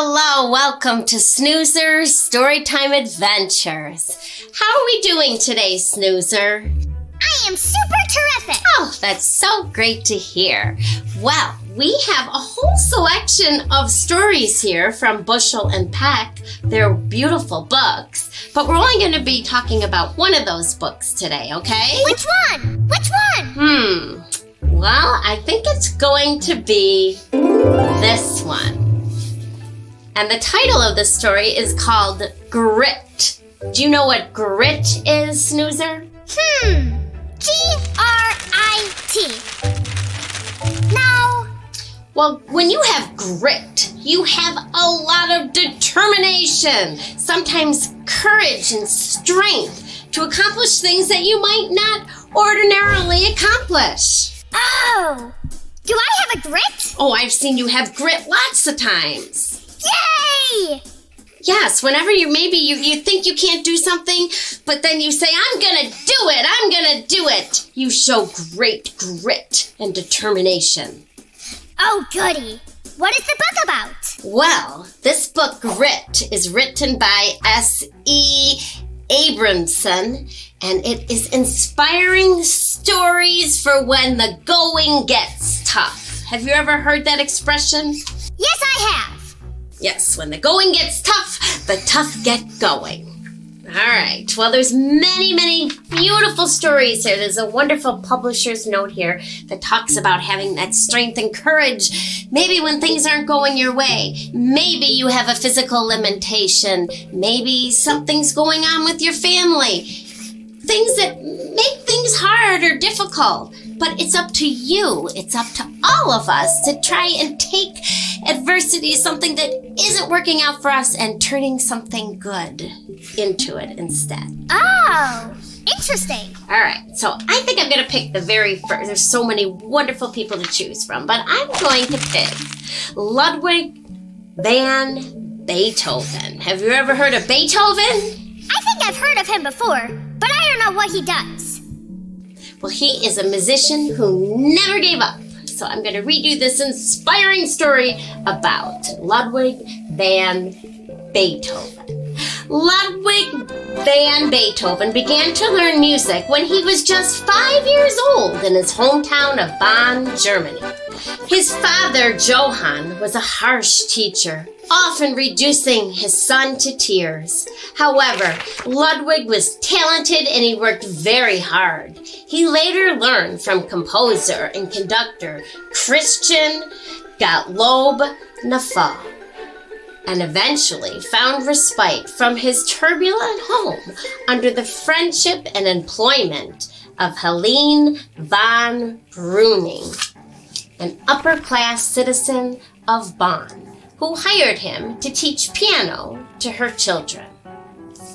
Hello, welcome to Snoozer's Storytime Adventures. How are we doing today, Snoozer? I am super terrific! Oh, that's so great to hear. Well, we have a whole selection of stories here from Bushel and Peck. They're beautiful books, but we're only going to be talking about one of those books today, okay? Which one? Well, I think it's going to be this one. And the title of the story is called Grit. Do you know what grit is, Snoozer? G-R-I-T. No. Well, when you have grit, you have a lot of determination, sometimes courage and strength to accomplish things that you might not ordinarily accomplish. Oh, do I have a grit? Oh, I've seen you have grit lots of times. Yay! Yes, whenever you think you can't do something, but then you say, I'm gonna do it. You show great grit and determination. Oh, goody. What is the book about? Well, this book, Grit, is written by S.E. Abramson, and it is inspiring stories for when the going gets tough. Have you ever heard that expression? Yes, I have. Yes, when the going gets tough, the tough get going. All right, well, there's many, many beautiful stories here. There's a wonderful publisher's note here that talks about having that strength and courage. Maybe when things aren't going your way. Maybe you have a physical limitation. Maybe something's going on with your family. Things that make things hard or difficult. But it's up to you. It's up to all of us to try and take adversity, something that isn't working out for us, and turning something good into it instead. Oh, interesting. All right, so I think I'm going to pick the very first. There's so many wonderful people to choose from, but I'm going to pick Ludwig Van Beethoven. Have you ever heard of Beethoven? I think I've heard of him before, but I don't know what he does. Well, he is a musician who never gave up. So I'm going to read you this inspiring story about Ludwig van Beethoven. Ludwig van Beethoven began to learn music when he was just 5 years old in his hometown of Bonn, Germany. His father, Johann, was a harsh teacher, often reducing his son to tears. However, Ludwig was talented and he worked very hard. He later learned from composer and conductor Christian Gottlob Neufeld, and eventually found respite from his turbulent home under the friendship and employment of Helene von Breuning, an upper-class citizen of Bonn, who hired him to teach piano to her children.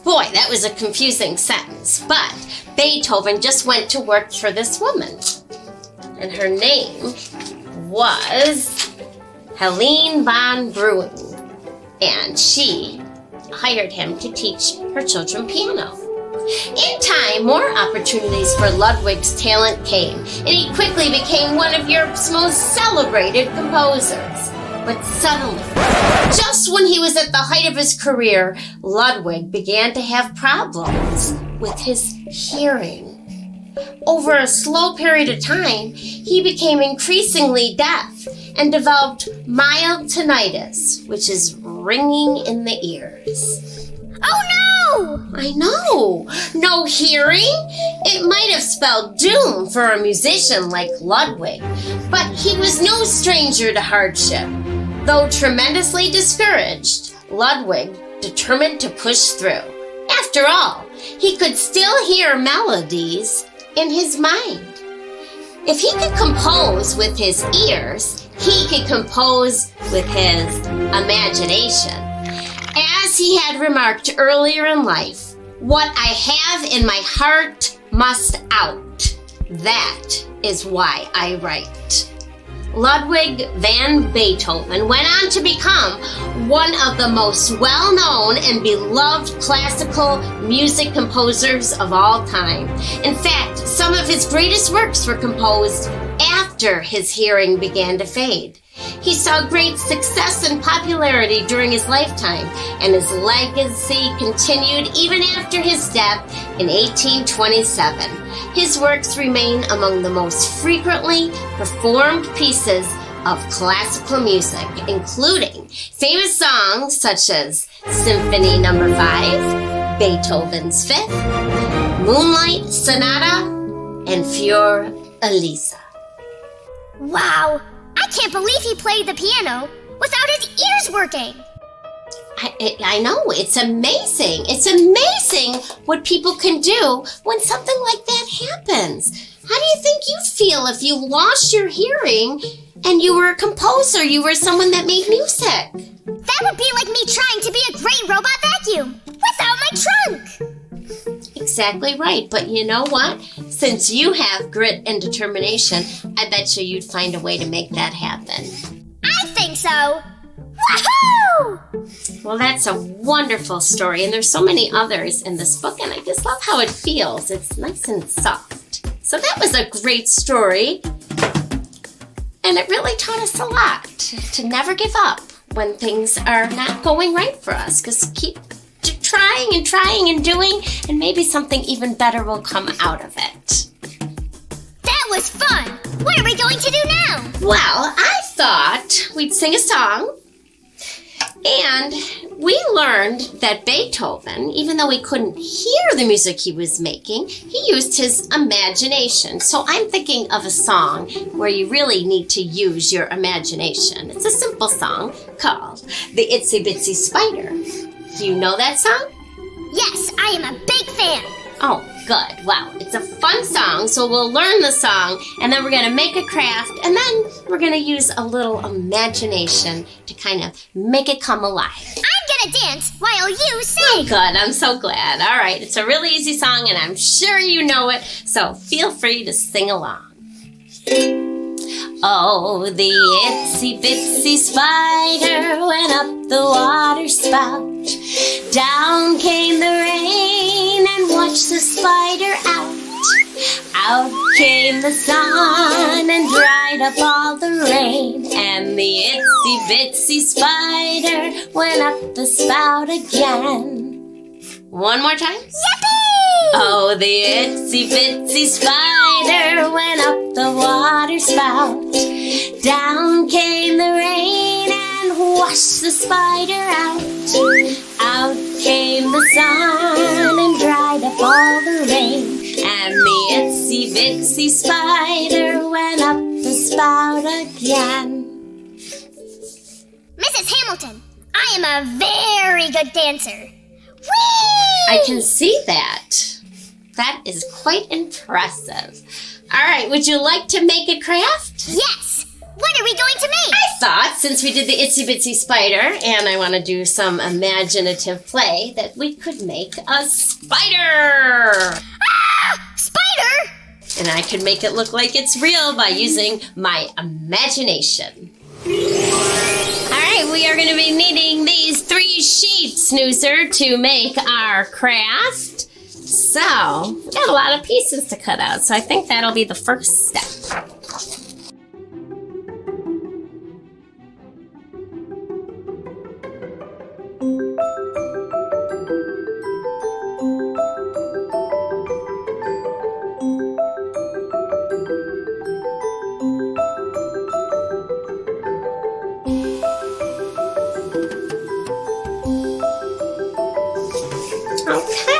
Boy, that was a confusing sentence, but Beethoven just went to work for this woman, and her name was Helene von Breuning, and she hired him to teach her children piano. In time, more opportunities for Ludwig's talent came, and he quickly became one of Europe's most celebrated composers. But suddenly, just when he was at the height of his career, Ludwig began to have problems with his hearing. Over a slow period of time, he became increasingly deaf and developed mild tinnitus, which is ringing in the ears. Oh no! I know! No hearing? It might have spelled doom for a musician like Ludwig, but he was no stranger to hardship. Though tremendously discouraged, Ludwig determined to push through. After all, he could still hear melodies in his mind. If he could compose with his ears, he could compose with his imagination. As he had remarked earlier in life, what I have in my heart must out. That is why I write. Ludwig van Beethoven went on to become one of the most well-known and beloved classical music composers of all time. In fact, some of his greatest works were composed after his hearing began to fade. He saw great success and popularity during his lifetime, and his legacy continued even after his death in 1827. His works remain among the most frequently performed pieces of classical music, including famous songs such as Symphony No. 5, Beethoven's Fifth, Moonlight Sonata, and Fiordalisa. Wow, I can't believe he played the piano without his ears working. I know, it's amazing. It's amazing what people can do when something like that happens. How do you think you'd feel if you lost your hearing and you were a composer, you were someone that made music? That would be like me trying to be a great robot vacuum without my trunk. Exactly right, but you know what? Since you have grit and determination, I bet you'd find a way to make that happen. I think so. Woohoo! Well, that's a wonderful story, and there's so many others in this book, and I just love how it feels. It's nice and soft. So that was a great story, and it really taught us a lot to never give up when things are not going right for us, because keep trying and doing, and maybe something even better will come out of it. That was fun. What are we going to do now? Well, I thought we'd sing a song. And we learned that Beethoven, even though he couldn't hear the music he was making, he used his imagination. So I'm thinking of a song where you really need to use your imagination. It's a simple song called The Itsy Bitsy Spider. Do you know that song? Yes, I am a big fan. Oh, good. Wow. It's a fun song, so we'll learn the song, and then we're going to make a craft, and then we're going to use a little imagination to kind of make it come alive. I'm going to dance while you Oh, sing. good. I'm so glad. All right. It's a really easy song, and I'm sure you know it, so feel free to sing along. Oh, the itsy bitsy spider went up the water spout. Down came the rain and washed the spider out. Out came the sun and dried up all the rain. And the itsy bitsy spider went up the spout again. One more time. Yippee! Oh, the itsy bitsy spider went up the water spout. Down came the rain and washed the spider out. Out came the sun and dried up all the rain. And the itsy bitsy spider went up the spout again. Mrs. Hamilton, I am a very good dancer. Whee! I can see that. That is quite impressive. All right, would you like to make a craft? Yes. What are we going to make? I thought, since we did the Itsy Bitsy Spider, and I want to do some imaginative play, that we could make a spider. Ah! Spider! And I could make it look like it's real by using my imagination. All right, we are going to be needing these 3 sheets, Snoozer, to make our craft. So, we got a lot of pieces to cut out, so I think that'll be the first step.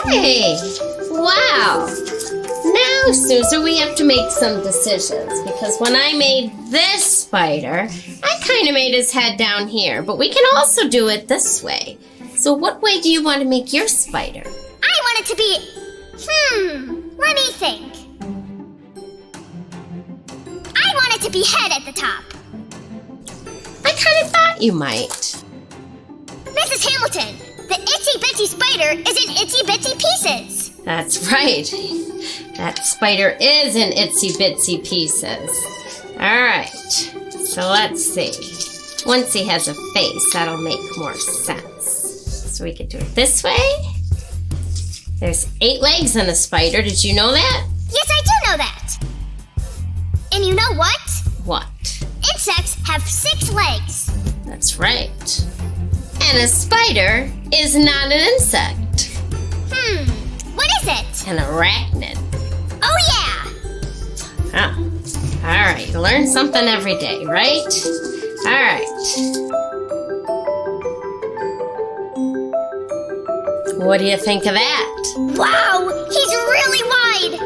Okay, wow. Now, Snoozer, we have to make some decisions, because when I made this spider, I kind of made his head down here, but we can also do it this way. So what way do you want to make your spider? I want it to be... let me think. I want it to be head at the top. I kind of thought you might. Mrs. Hamilton, the itsy bitsy spider is in itsy bitsy pieces. That's right. That spider is in itsy bitsy pieces. All right, so let's see. Once he has a face, that'll make more sense. So we could do it this way. There's 8 legs in a spider. Did you know that? Yes, I do know that. And you know what? What? It's insects have 6 legs. That's right. And a spider is not an insect. What is it? An arachnid. Oh yeah! Oh. All right, learn something every day, right? All right. What do you think of that? Wow, he's really wide!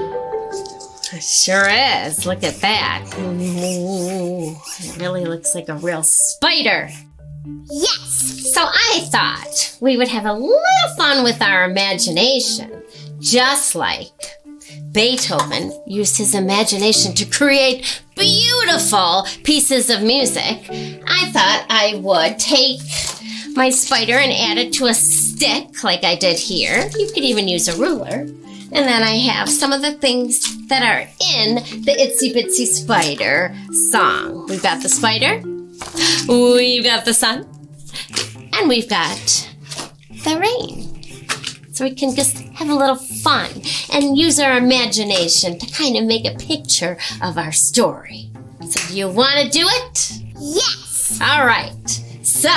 It sure is. Look at that. Ooh, it really looks like a real spider. Yes! So I thought we would have a little fun with our imagination, just like Beethoven used his imagination to create beautiful pieces of music. I thought I would take my spider and add it to a stick like I did here. You could even use a ruler. And then I have some of the things that are in the Itsy Bitsy Spider song. We've got the spider, we've got the sun, and we've got the rain. So we can just have a little fun and use our imagination to kind of make a picture of our story. So do you want to do it? Yes! All right. So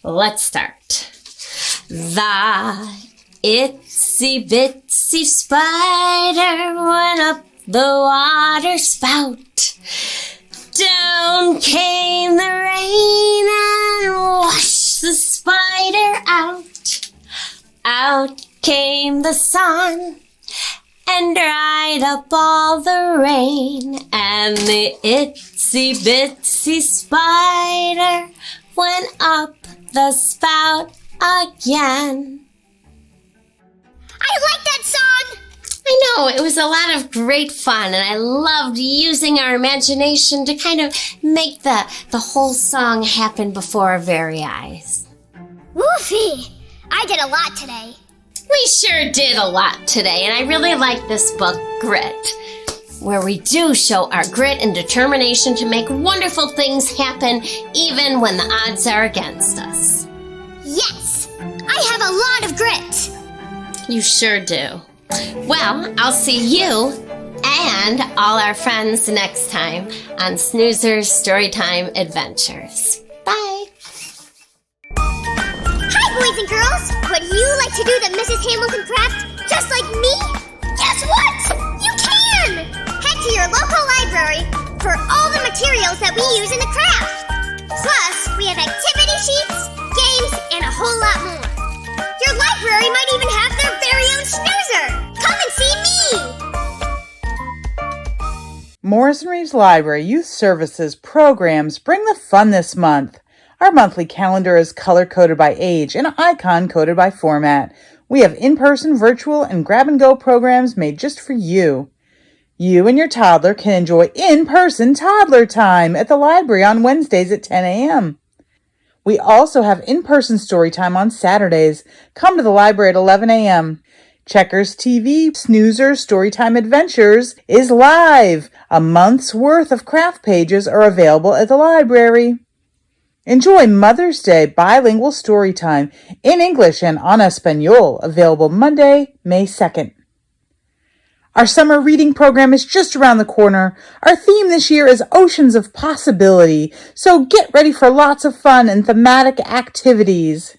let's start. The Itsy Bitsy Spider went up the water spout. Down came the rain and washed the spider out. Out came the sun and dried up all the rain, and the Itsy Bitsy Spider went up the spout again. I like that song! I know, it was a lot of great fun, and I loved using our imagination to kind of make the whole song happen before our very eyes. Woofy! I did a lot today. We sure did a lot today, and I really like this book, Grit, where we do show our grit and determination to make wonderful things happen even when the odds are against us. Yes! I have a lot of grit! You sure do. Well, I'll see you and all our friends next time on Snoozer's Storytime Adventures. Bye! Hi, boys and girls! Would you like to do the Mrs. Hamilton craft just like me? Guess what? You can! Head to your local library for all the materials that we use in the craft. Plus, we have activity sheets, games, and a whole lot more. Your library might even have their very own snoozer! Come and see me! Morrisson-Reeves Library Youth Services programs bring the fun this month. Our monthly calendar is color-coded by age and icon-coded by format. We have in-person, virtual, and grab-and-go programs made just for you. You and your toddler can enjoy in-person toddler time at the library on Wednesdays at 10 a.m. We also have in-person story time on Saturdays. Come to the library at 11 a.m. Checkers TV Snoozer Storytime Adventures is live. A month's worth of craft pages are available at the library. Enjoy Mother's Day bilingual story time in English and en Espanol, available Monday, May 2nd. Our summer reading program is just around the corner. Our theme this year is Oceans of Possibility, so get ready for lots of fun and thematic activities.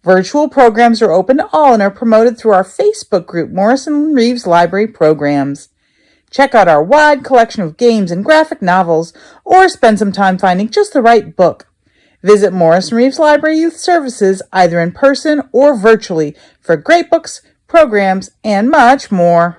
Virtual programs are open to all and are promoted through our Facebook group, Morrisson-Reeves Library Programs. Check out our wide collection of games and graphic novels, or spend some time finding just the right book. Visit Morrisson-Reeves Library Youth Services either in person or virtually for great books, programs, and much more.